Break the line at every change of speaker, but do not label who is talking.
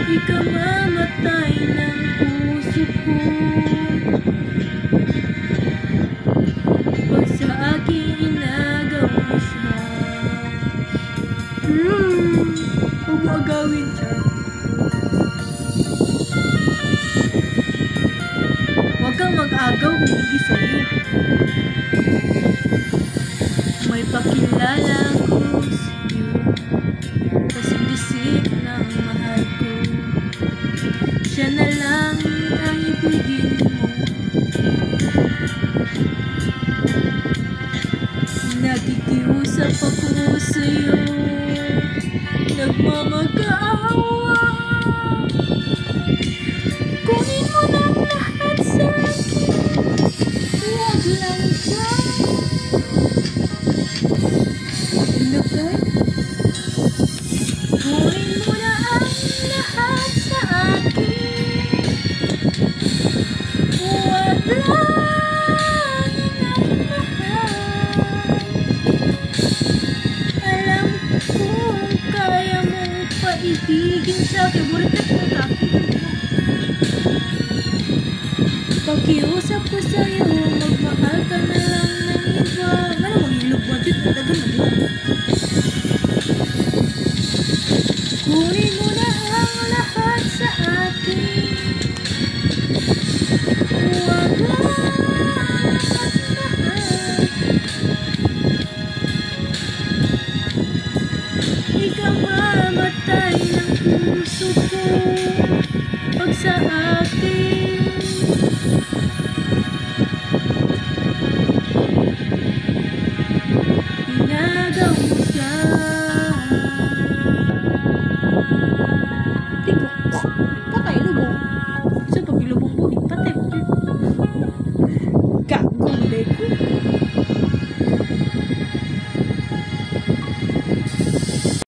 Ikamamatay ng puso ko. Pag sa akin inagaw siya, huwag mo agawin siya. Huwag kang mag-agaw kung hindi sa'yo. May pakilala ko sa'yo, kasing-isip ng mahal ko. Siya na lang ang ibigin mo. Nakikiusap ako sa'yo, nagmamag-aawa. Kunin mo ng lahat sa'kin, huwag lang siya. Ilagay, kunin mo na ang lahat sa akin, huwag lang ang mahal. Alam kong kaya mong paibigin siya. Kaya burikat mo kapit mo. Pakiusap ko sa'yo, magmahal ka na lang ng iba. Ano mong ilugwag yun? Talaga mo. Kunin mo na ang lahat sa akin, huwag lang at mahal. Ikamamatay ng puso ko pag sa akin